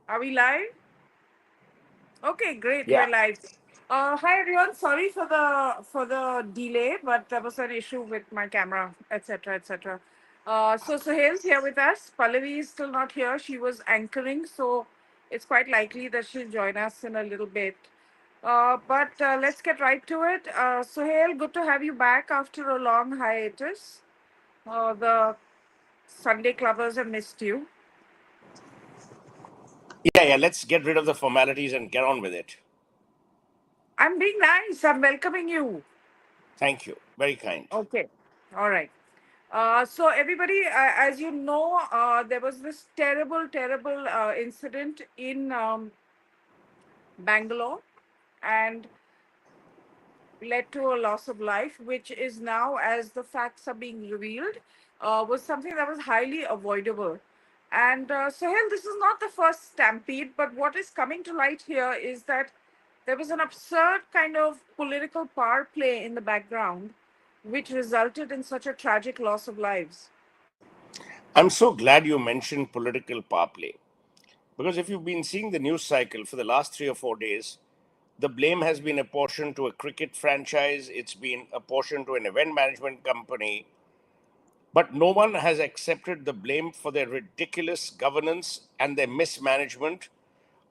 Are we live? Okay, great. Yeah. We're live. Hi everyone. Sorry for the delay, but there was an issue with my camera, etc., etc. So Sohail's here with us. Pallavi is still not here. She was anchoring, so it's quite likely that she'll join us in a little bit. But let's get right to it. Sohail, good to have you back after a long hiatus. The Sunday clubbers have missed you. Yeah. Let's get rid of the formalities and get on with it. I'm being nice. I'm welcoming you. Thank you. Very kind. Okay. All right. So everybody, as you know, there was this terrible incident in Bangalore, and led to a loss of life, which is now, as the facts are being revealed, was something that was highly avoidable. And Sohail, this is not the first stampede, but what is coming to light here is that there was an absurd kind of political power play in the background, which resulted in such a tragic loss of lives. I'm so glad you mentioned political power play because if you've been seeing the news cycle for the last 3 or 4 days, the blame has been apportioned to a cricket franchise, it's been apportioned to an event management company, but no one has accepted the blame for their ridiculous governance and their mismanagement,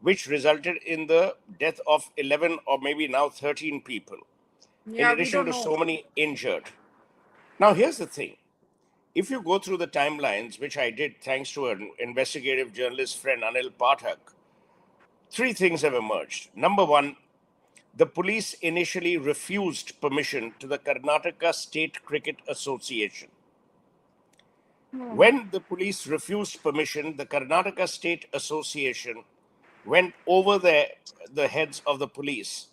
which resulted in the death of 11 or maybe now 13 people, in Yeah, we addition don't to know. so many injured. Now, here's the thing. If you go through the timelines, which I did thanks to an investigative journalist friend, Anil Pathak, three things have emerged. Number one, the police initially refused permission to the Karnataka State Cricket Association. Hmm. When the police refused permission, the Karnataka State Association went over the heads of the police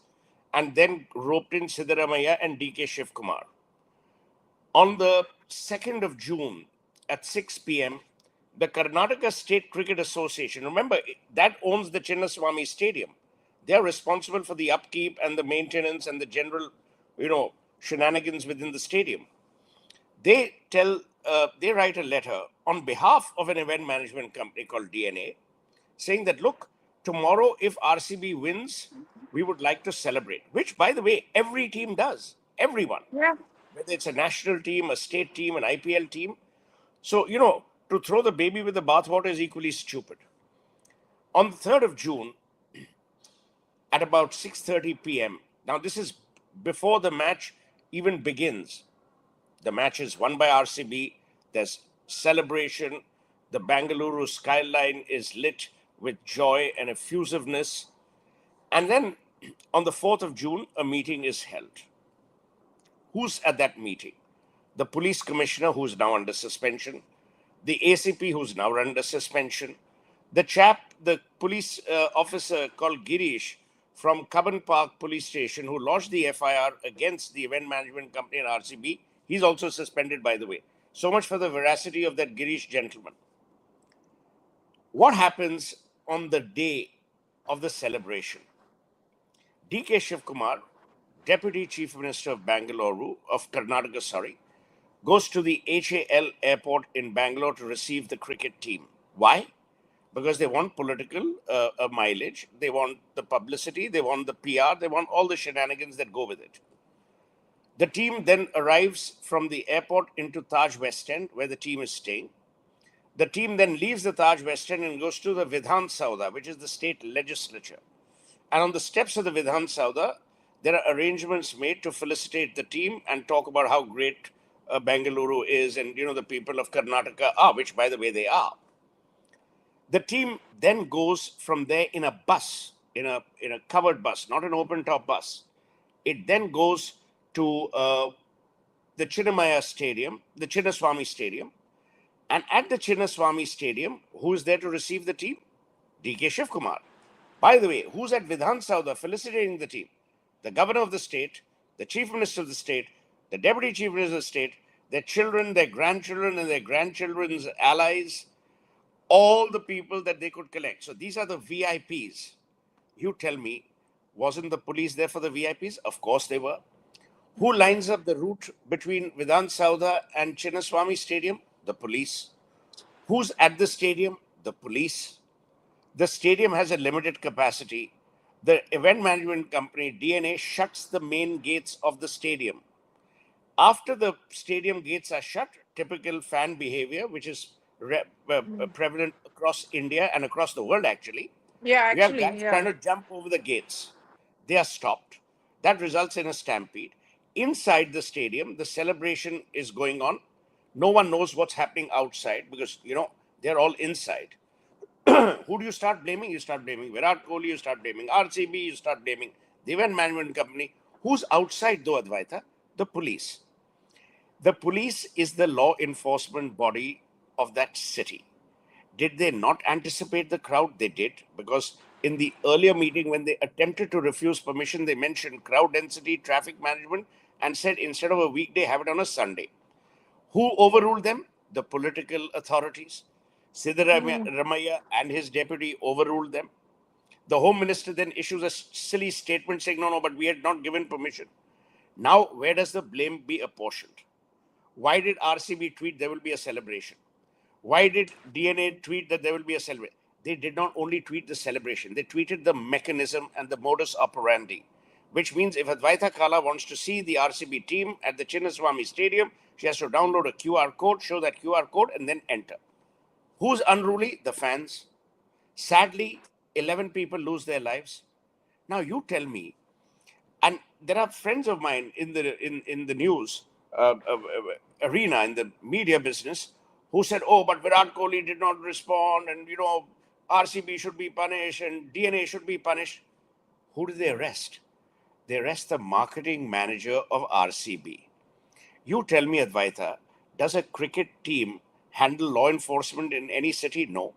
and then roped in Siddaramaiah and DK Shivkumar. On the 2nd of June at 6 p.m., the Karnataka State Cricket Association, remember, that owns the Chinnaswamy Stadium. They're responsible for the upkeep and the maintenance and the general, shenanigans within the stadium. They write a letter on behalf of an event management company called DNA saying that, look, tomorrow if RCB wins, we would like to celebrate, which, by the way, every team does. Everyone, Yeah. whether it's a national team, a state team, an IPL team. So, to throw the baby with the bathwater is equally stupid. On the 3rd of June, at about 6:30 p.m., now this is before the match even begins. The match is won by RCB. There's celebration. The Bengaluru skyline is lit with joy and effusiveness. And then on the 4th of June, a meeting is held. Who's at that meeting? The police commissioner, who's now under suspension, the ACP, who's now under suspension, the police officer called Girish from Cubbon Park Police Station, who lodged the FIR against the event management company and RCB, he's also suspended, by the way. So much for the veracity of that Girish gentleman. What happens on the day of the celebration? DK Shivkumar, Deputy Chief Minister of Karnataka, goes to the HAL airport in Bangalore to receive the cricket team. Why? Because they want political mileage, they want the publicity, they want the PR, they want all the shenanigans that go with it. The team then arrives from the airport into Taj West End, where the team is staying. The team then leaves the Taj West End and goes to the Vidhan Sauda, which is the state legislature. And on the steps of the Vidhan Sauda, there are arrangements made to felicitate the team and talk about how great Bengaluru is and, the people of Karnataka are, which, by the way, they are. The team then goes from there in a bus, in a covered bus, not an open top bus. It then goes to the Chinnamaya Stadium, the Chinnaswamy Stadium. And at the Chinnaswamy Stadium, who is there to receive the team? DK Shivkumar. By the way, who's at Vidhan Sauda felicitating the team? The governor of the state, the chief minister of the state, the deputy chief minister of the state, their children, their grandchildren, and their grandchildren's allies, all the people that they could collect. So these are the VIPs. You tell me, wasn't the police there for the VIPs? Of course they were. Who lines up the route between Vidhan Sauda and Chinnaswamy Stadium? The police. Who's at the stadium? The police. The stadium has a limited capacity. The event management company, DNA, shuts the main gates of the stadium. After the stadium gates are shut, typical fan behavior, which is prevalent across India and across the world actually, Yeah, you have actually, guys trying yeah. to jump over the gates. They are stopped. That results in a stampede. Inside the stadium, the celebration is going on. No one knows what's happening outside because, they're all inside. Who do you start blaming? You start blaming Virat Kohli, you start blaming RCB, you start blaming the event management company. Who's outside though, Advaita? The police. The police is the law enforcement body of that city. Did they not anticipate the crowd? They did, because in the earlier meeting, when they attempted to refuse permission, they mentioned crowd density, traffic management, and said instead of a weekday, have it on a Sunday. Who overruled them? The political authorities. Siddharamaiah and his deputy overruled them. The Home Minister then issues a silly statement saying, no, no, but we had not given permission. Now, where does the blame be apportioned? Why did RCB tweet there will be a celebration? Why did DNA tweet that there will be a celebration? They did not only tweet the celebration, they tweeted the mechanism and the modus operandi. Which means if Advaita Kala wants to see the RCB team at the Chinnaswamy Stadium, she has to download a QR code, show that QR code, and then enter. Who's unruly? The fans. Sadly, 11 people lose their lives. Now you tell me, and there are friends of mine in the news arena, in the media business, who said, "Oh, but Virat Kohli did not respond, and RCB should be punished, and DNA should be punished." Who did they arrest? They arrest the marketing manager of RCB. You tell me, Advaita, does a cricket team handle law enforcement in any city? No.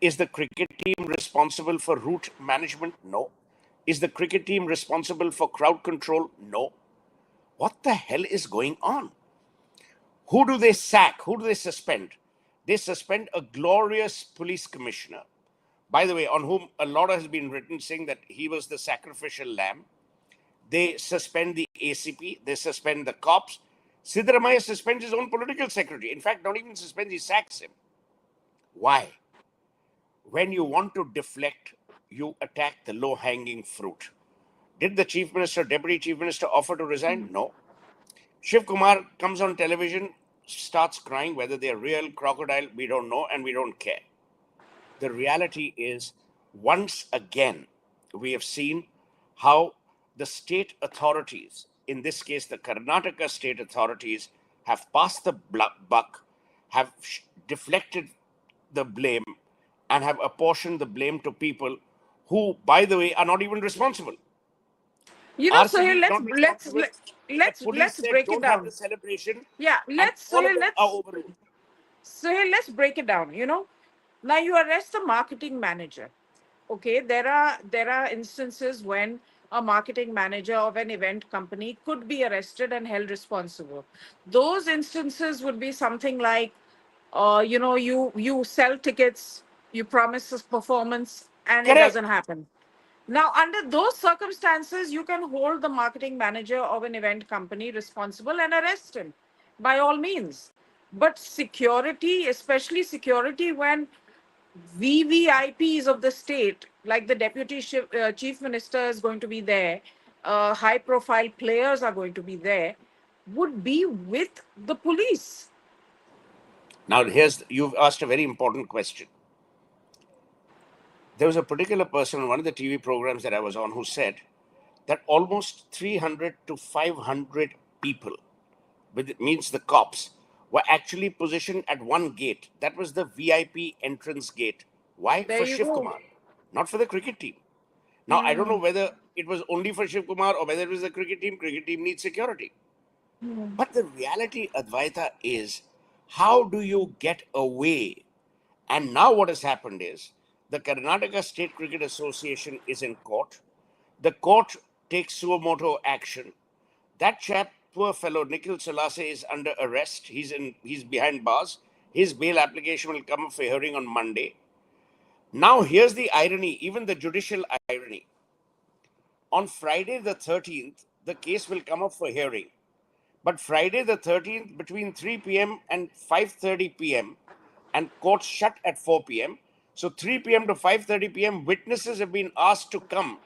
Is the cricket team responsible for route management? No. Is the cricket team responsible for crowd control? No. What the hell is going on? Who do they sack? Who do they suspend? They suspend a glorious police commissioner, by the way, on whom a lot has been written saying that he was the sacrificial lamb. They suspend the ACP, they suspend the cops. Siddharamaiah suspends his own political secretary. In fact, not even suspends, he sacks him. Why? When you want to deflect, you attack the low hanging fruit. Did the chief minister, deputy chief minister offer to resign? No. Shiv Kumar comes on television, starts crying, whether they're real, crocodile, we don't know, and we don't care. The reality is, once again, we have seen how the state authorities, in this case, the Karnataka state authorities, have passed the buck, have deflected the blame, and have apportioned the blame to people who, by the way, are not even responsible. So here RCB is not responsible. The police let's said break it don't have the down. celebration, Yeah, and let's so all of here them are let's overruled. so here let's break it down. Now you arrest the marketing manager. Okay, there are instances when a marketing manager of an event company could be arrested and held responsible. Those instances would be something like, you sell tickets, you promise a performance, and it Correct. doesn't happen. Now, under those circumstances, you can hold the marketing manager of an event company responsible and arrest him by all means. But security, especially security when VVIPs of the state, like the deputy chief minister is going to be there, high profile players are going to be there, would be with the police. Now, you've asked a very important question. There was a particular person on one of the TV programs that I was on who said that almost 300 to 500 people, with it means the cops, were actually positioned at one gate. That was the VIP entrance gate. Why? There For you Shiv go. Kumar, not for the cricket team. Now, I don't know whether it was only for Shiv Kumar or whether it was the cricket team. Cricket team needs security. But the reality, Advaita, is how do you get away? And now what has happened is the Karnataka State Cricket Association is in court. The court takes suo moto action. That chap, poor fellow Nikhil Solase, is under arrest. He's behind bars. His bail application will come up for hearing on Monday. Now here's the irony, even the judicial irony. On Friday the 13th, the case will come up for hearing. But Friday the 13th, between 3 p.m. and 5:30 p.m., and courts shut at 4 p.m., So 3 p.m. to 5:30 p.m., witnesses have been asked to come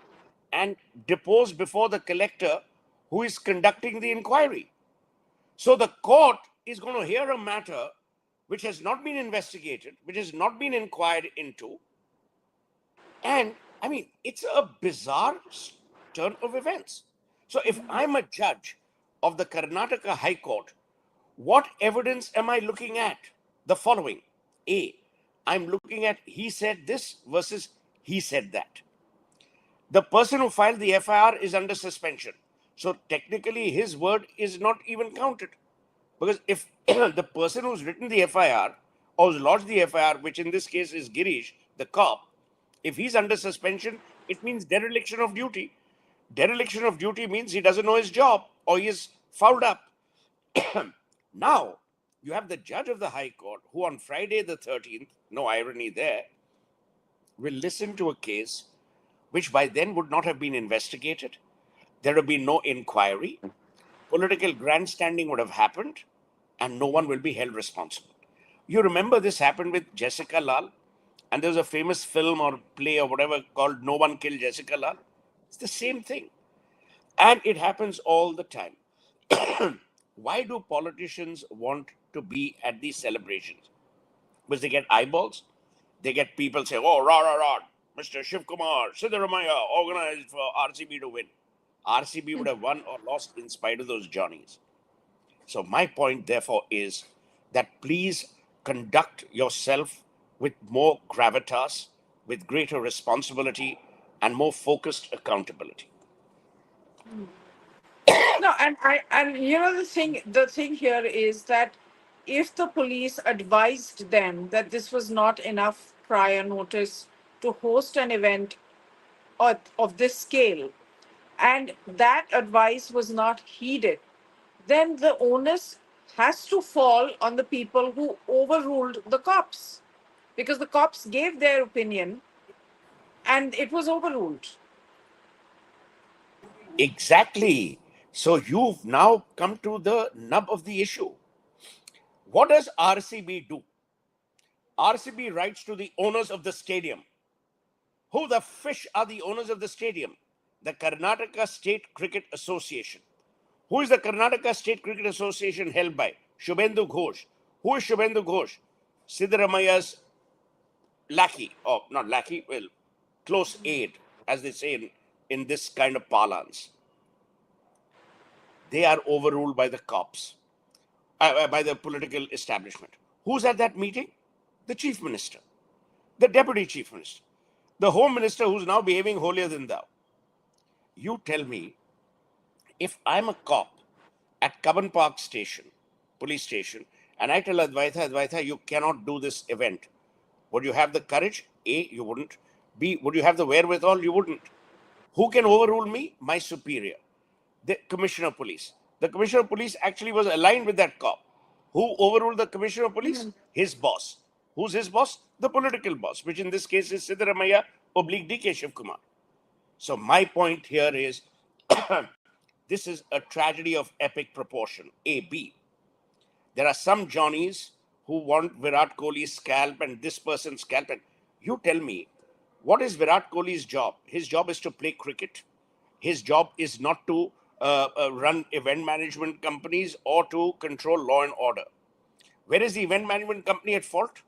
and depose before the collector who is conducting the inquiry. So the court is going to hear a matter which has not been investigated, which has not been inquired into. And I mean, it's a bizarre turn of events. So if I'm a judge of the Karnataka High Court, what evidence am I looking at? The following: A, I'm looking at he said this versus he said that. The person who filed the FIR is under suspension. So technically, his word is not even counted. Because if the person who's written the FIR or who's lodged the FIR, which in this case is Girish, the cop, if he's under suspension, it means dereliction of duty. Dereliction of duty means he doesn't know his job or he is fouled up. Now, you have the judge of the High Court who on Friday the 13th, no irony there, will listen to a case which by then would not have been investigated. There would have been no inquiry. Political grandstanding would have happened, and no one will be held responsible. You remember this happened with Jessica Lal, and there's a famous film or play or whatever called No One Killed Jessica Lal. It's the same thing. And it happens all the time. Why do politicians want to be at these celebrations? Because they get eyeballs. They get people say, oh, rah, rah, rah, Mr. Shiv Kumar, Siddaramaiah organized for RCB to win. RCB would have won or lost in spite of those Johnnies. So my point, therefore, is that please conduct yourself with more gravitas, with greater responsibility, and more focused accountability. No, and you know the thing here is that if the police advised them that this was not enough prior notice to host an event of this scale, and that advice was not heeded, then the onus has to fall on the people who overruled the cops, because the cops gave their opinion and it was overruled. Exactly. So you've now come to the nub of the issue. What does RCB do? RCB writes to the owners of the stadium. Who the fish are the owners of the stadium? The Karnataka State Cricket Association. Who is the Karnataka State Cricket Association held by? Shubhendu Ghosh. Who is Shubhendu Ghosh? Siddaramaiah's lackey, or not lackey, well, close aide, as they say in this kind of parlance. They are overruled by the cops, by the political establishment. Who's at that meeting? The chief minister, the deputy chief minister, the home minister who's now behaving holier than thou. You tell me, if I'm a cop at Cubbon Park Station, police station, and I tell Advaita, you cannot do this event, would you have the courage? A, you wouldn't. B, would you have the wherewithal? You wouldn't. Who can overrule me? My superior, the commissioner of police. The commissioner of police actually was aligned with that cop. Who overruled the commissioner of police? His boss. Who's his boss? The political boss, which in this case is Siddaramaiah oblique DK Shiv Kumar. So my point here is this is a tragedy of epic proportion. A, B. There are some Johnnies who want Virat Kohli's scalp and this person's scalp. And you tell me, what is Virat Kohli's job? His job is to play cricket. His job is not to run event management companies or to control law and order. Where is the event management company at fault?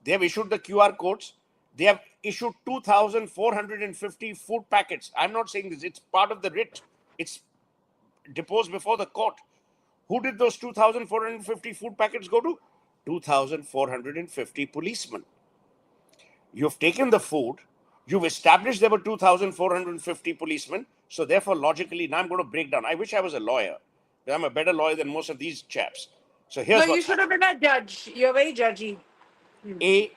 They have issued the QR codes. They have issued 2,450 food packets. I'm not saying this. It's part of the writ. It's deposed before the court. Who did those 2,450 food packets go to? 2,450 policemen. You've taken the food. You've established there were 2,450 policemen. So therefore, logically, now I'm going to break down. I wish I was a lawyer. I'm a better lawyer than most of these chaps. So No, here's you what's should have happened. been a judge. You're very judgy. A,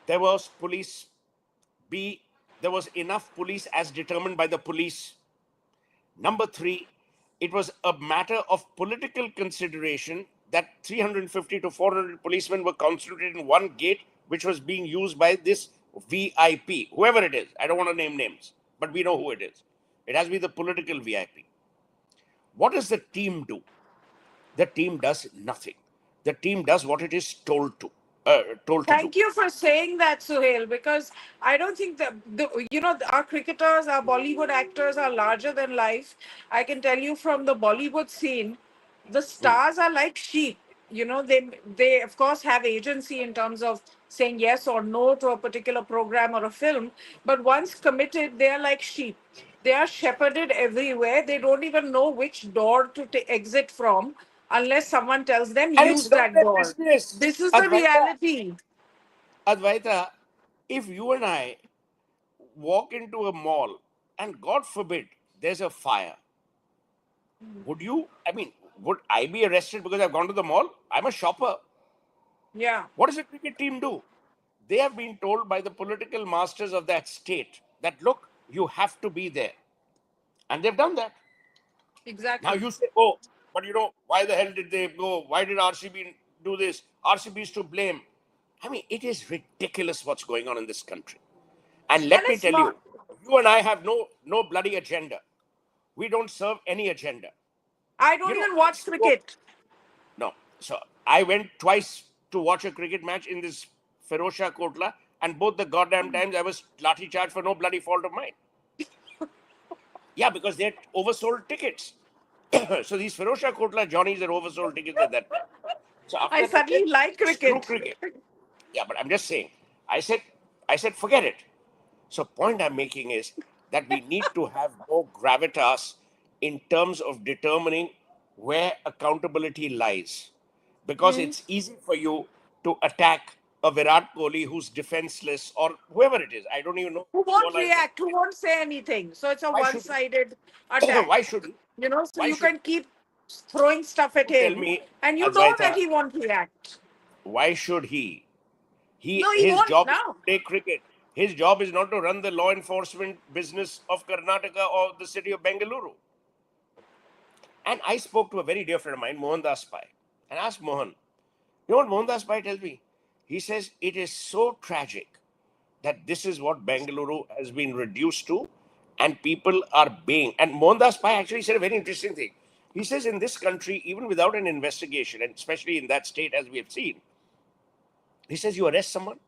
there was police. B, there was enough police as determined by the police. Number three, it was a matter of political consideration that 350 to 400 policemen were concentrated in one gate, which was being used by this VIP, whoever it is. I don't want to name names, but we know who it is. It has to be the political VIP. What does the team do? The team does nothing. The team does what it is told to. told to do. Thank you for saying that, Suhail, because I don't think that our cricketers, our Bollywood actors are larger than life. I can tell you from the Bollywood scene, the Hmm. stars are like sheep. They of course have agency in terms of saying yes or no to a particular program or a film, but once committed, they are like sheep. They are shepherded everywhere. They don't even know which door to exit from unless someone tells them And it's use not that their door. business, This is the Advaita. reality. Advaita, if you and I walk into a mall and God forbid there's a fire, would you, I mean, would I be arrested because I've gone to the mall? I'm a shopper. Yeah, What does a cricket team do? They have been told by the political masters of that state that, look, you have to be there. And they've done that. Now exactly. you say, oh, but why the hell did they go? Why did RCB do this? RCB is to blame. I mean, it is ridiculous what's going on in this country. And And let me it's tell you, not. you and I have no bloody agenda. We don't serve any agenda. I don't even I watch spoke. cricket. No. So I went twice to watch a cricket match in this Ferosha Kotla, and both the goddamn times I was lathi charged for no bloody fault of mine. Yeah, because they had oversold tickets. So these Ferosha Kotla Johnnies had oversold tickets at that time. So after I that, I said, suddenly like screw cricket. cricket. Yeah, but I'm just saying. I said, forget it. So point I'm making is that we need to have more gravitas in terms of determining where accountability lies. Because Hmm. it's easy for you to attack a Virat Kohli who's defenseless or whoever it is. I don't even know Who who won't all I met. react? Who won't say anything? So it's a Why should one-sided he? attack. Why should he? So Why you should can keep throwing stuff at you tell him, me, and you know that Advaita, he won't react. why should he? No, he His won't job is to now. play cricket. His job is not to run the law enforcement business of Karnataka or the city of Bengaluru. And I spoke to a very dear friend of mine, Mohan Das Pai, and asked Mohan, you know what Mohan Das Pai tells me? He says it is so tragic that this is what Bengaluru has been reduced to, and people are being. And Mohan Das Pai actually said a very interesting thing. He says in this country, even without an investigation, and especially in that state as we have seen, he says you arrest someone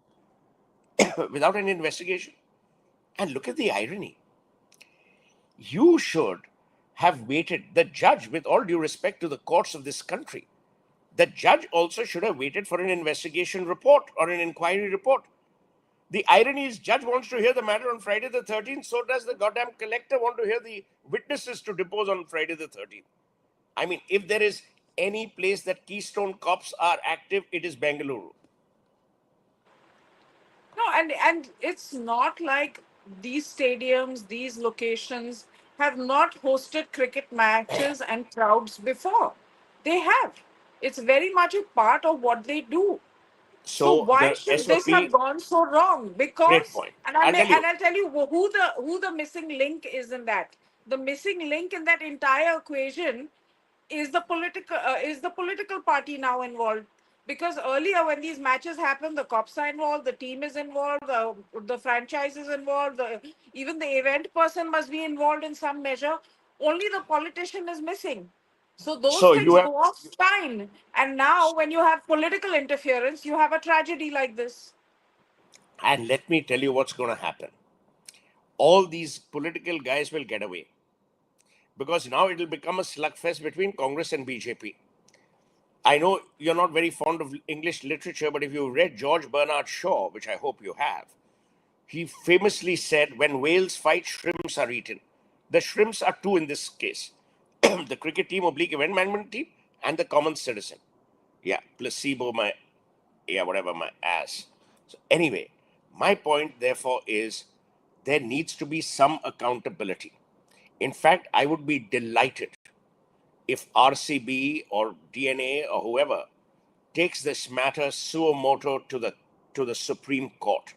without an investigation. And look at the irony. You should have waited. The judge, with all due respect to the courts of this country, the judge also should have waited for an investigation report or an inquiry report. The irony is, judge wants to hear the matter on Friday the 13th, so does the goddamn collector want to hear the witnesses to depose on Friday the 13th. I mean, if there is any place that Keystone cops are active, it is Bengaluru. No, and it's not like these stadiums, these locations have not hosted cricket matches and crowds before. They have. It's very much a part of what they do. So So why the should this have SOP, gone so wrong? great Because point. and I I'll may tell you. and I'll tell you who the missing link is in that. The missing link in that entire equation is the political party now involved, because earlier when these matches happen, the cops are involved, the team is involved, the franchise is involved, even the event person must be involved in some measure. Only the politician is missing. So those So you things have, go off fine, and now when you have political interference, you have a tragedy like this. and let me tell you what's going to happen. All these political guys will get away because now it will become a slugfest between Congress and BJP. I know you're not very fond of English literature, but if you read George Bernard Shaw, which I hope you have, he famously said, when whales fight, shrimps are eaten. The shrimps are two in this case: the cricket team, oblique event management team, and the common citizen. Yeah, placebo, my, yeah, whatever, my ass. So, anyway, my point, therefore, is there needs to be some accountability. In fact, I would be delighted if RCB or DNA or whoever takes this matter suo moto to the Supreme Court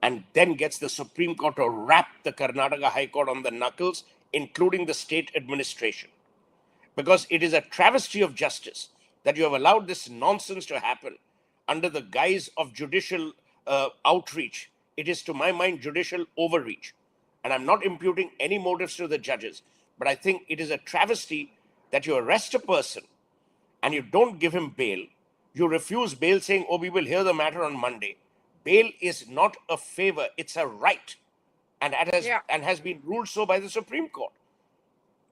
and then gets the Supreme Court to rap the Karnataka High Court on the knuckles, including the state administration. Because it is a travesty of justice that you have allowed this nonsense to happen under the guise of judicial outreach. It is, to my mind, judicial overreach. And I'm not imputing any motives to the judges, but I think it is a travesty that you arrest a person and you don't give him bail You refuse bail saying, oh, we will hear the matter on Monday. Bail is not a favor, it's a right. Yeah. And has been ruled so by the Supreme Court.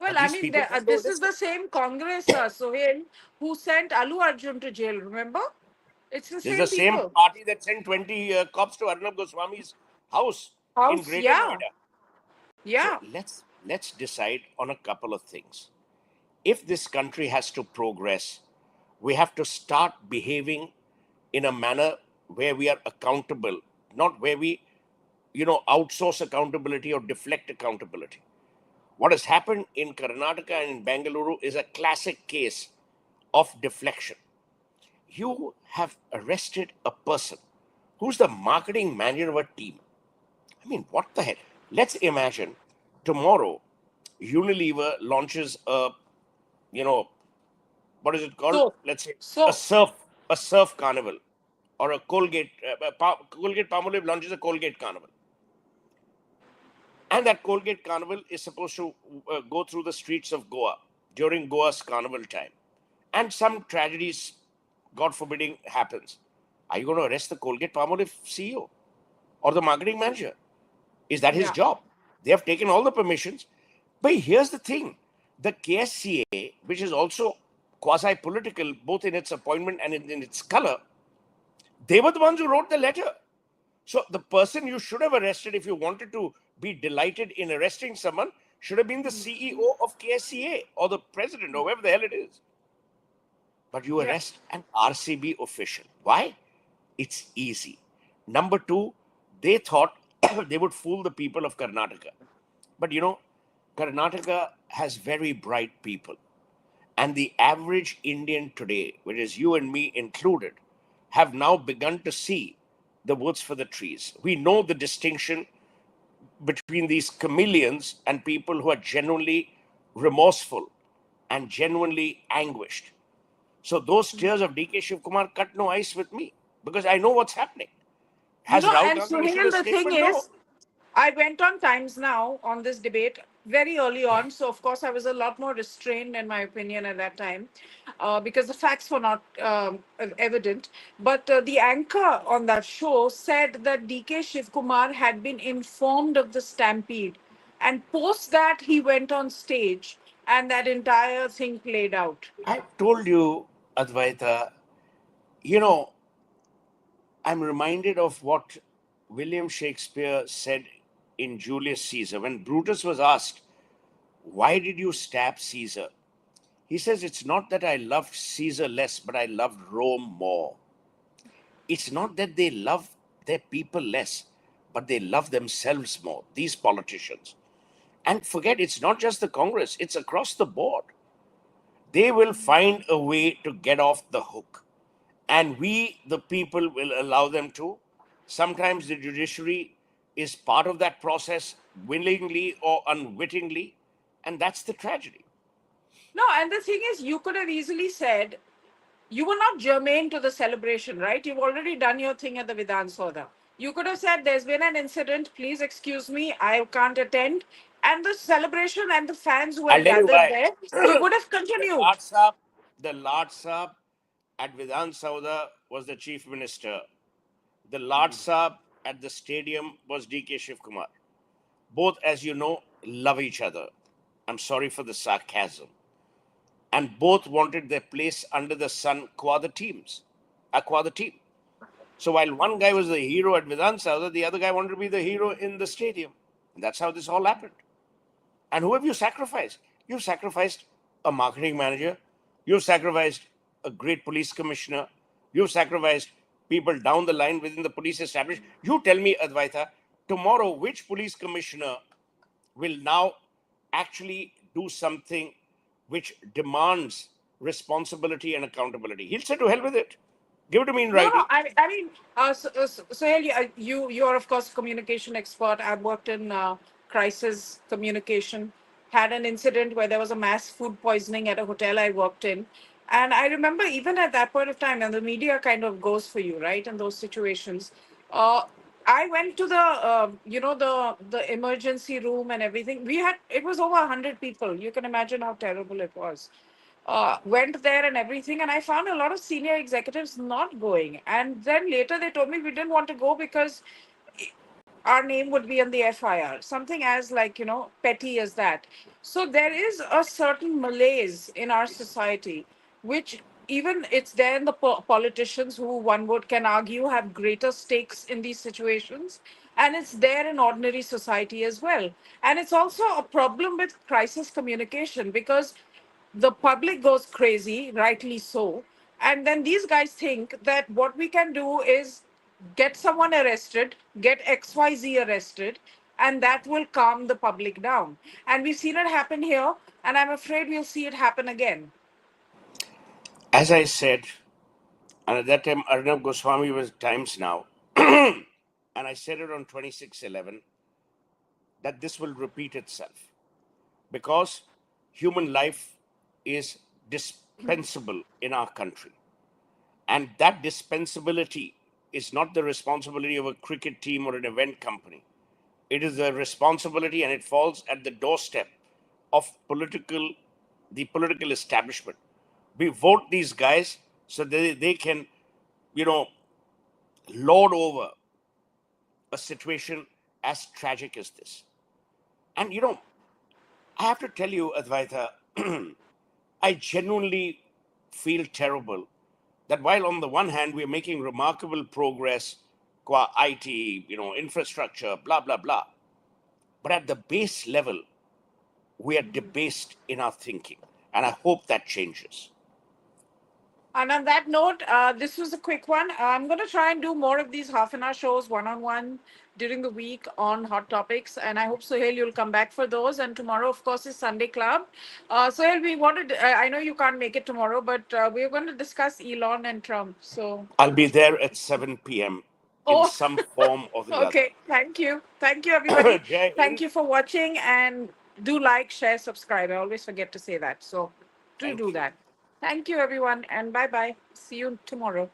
Well, But I these mean, people just don't this is listen. the same Congress, Sohail, who sent Alu Arjun to jail. Remember? It's the This is the same same people. party that sent 20 cops to Arnab Goswami's house in House, Greater yeah, Noida. So yeah. let's decide on a couple of things. If this country has to progress, we have to start behaving in a manner where we are accountable, not where we, outsource accountability or deflect accountability. What has happened in Karnataka and in Bengaluru is a classic case of deflection. You have arrested a person who's the marketing manager of a team. I mean, what the hell? Let's imagine tomorrow Unilever launches a, you know, what is it called? So, Let's say so a surf carnival, or a Colgate Palmolive launches a Colgate carnival, and that Colgate carnival is supposed to go through the streets of Goa during Goa's carnival time, and some tragedies, God forbidding, happens. Are you going to arrest the Colgate Palmolive CEO or the marketing manager? Is that his yeah. job? They have taken all the permissions. But here's the thing, the KSCA, which is also quasi political, both in its appointment and in its color, they were the ones who wrote the letter. So the person you should have arrested, if you wanted to be delighted in arresting someone, should have been the CEO of KSCA or the president or whoever the hell it is. But you Yeah. arrest an RCB official. Why? It's easy. Number two, they thought they would fool the people of Karnataka. But Karnataka has very bright people. And the average Indian today, which is you and me included, have now begun to see the woods for the trees. We know the distinction between these chameleons and people who are genuinely remorseful and genuinely anguished. So those tears of DK Shivkumar cut no ice with me because I know what's happening. Has Rahul And Gandhi issued Sohail, a the thing statement? No. is, I went on Times Now on this debate very early on. So, of course, I was a lot more restrained in my opinion at that time because the facts were not evident. But the anchor on that show said that DK Shivkumar had been informed of the stampede. And post that, he went on stage and that entire thing played out. I've told you, Advaita, you know, I'm reminded of what William Shakespeare said in Julius Caesar when Brutus was asked, why did you stab Caesar? He says, it's not that I loved Caesar less, but I loved Rome more. It's not that they love their people less, but they love themselves more, these politicians. And forget, it's not just the Congress, it's across the board. They will find a way to get off the hook. And we, the people, will allow them to. Sometimes the judiciary is part of that process, willingly or unwittingly. And that's the tragedy. No, and the thing is, you could have easily said, you were not germane to the celebration, right? You've already done your thing at the Vidhan Soda. You could have said, there's been an incident, please excuse me, I can't attend. And the celebration and the fans who I'll had tell you gathered why. there, they would have the continued. Lord Saab, the Lord Saab at Vidhan Sauda was the chief minister. The Lord Saab at the stadium was DK Shivkumar. Both, as you know, love each other. I'm sorry for the sarcasm. And both wanted their place under the sun qua the teams, qua the team. So while one guy was the hero at Vidhan Sauda, the other guy wanted to be the hero in the stadium. And that's how this all happened. And who have you sacrificed? You've sacrificed a marketing manager. You've sacrificed a great police commissioner. You've sacrificed people down the line within the police establishment. You tell me, Advaita, tomorrow which police commissioner will now actually do something which demands responsibility and accountability? He'll say to hell with it. Give it to me in No, no. writing. I mean, Sohail, you are of course a communication expert. I've worked in crisis communication. Had an incident where there was a mass food poisoning at a hotel I worked in, and I remember even at that point of time, and the media kind of goes for you, right? In those situations, uh, I went to the the emergency room and everything. We had it was over 100 people. You can imagine how terrible it was. went there and everything, and I found a lot of senior executives not going. And then later they told me we didn't want to go because our name would be on the FIR, something as like, petty as that. So there is a certain malaise in our society, which even it's there in the politicians who one would can argue have greater stakes in these situations. And it's there in ordinary society as well. And it's also a problem with crisis communication because the public goes crazy, rightly so. And then these guys think that what we can do is get someone arrested, get XYZ arrested, and that will calm the public down. And we've seen it happen here, and I'm afraid we'll see it happen again. As I said, and at that time, Arnab Goswami was Times Now, and I said it on 26/11 that this will repeat itself because human life is dispensable in our country. And that dispensability is not the responsibility of a cricket team or an event company. It is the responsibility, and it falls at the doorstep of the political establishment. We vote these guys so they can, you know, lord over a situation as tragic as this. And I have to tell you, Advaita, I genuinely feel terrible that while on the one hand we're making remarkable progress qua IT, infrastructure, blah blah blah, but at the base level we are debased in our thinking, and I hope that changes. And on that note, this was a quick one. I'm going to try and do more of these half an hour shows one on one during the week on hot topics. And I hope, Sohail, you'll come back for those. And tomorrow, of course, is Sunday Club. Sohail, we wanted, I know you can't make it tomorrow, but we're going to discuss Elon and Trump. So, I'll be there at 7 p.m. in oh, some form or the other. okay. Thank you. Thank you, everybody. Jai Thank Hind. you for watching. And do like, share, subscribe. I always forget to say that. So, do Thank you. that. Thank you, everyone. And bye bye. See you tomorrow.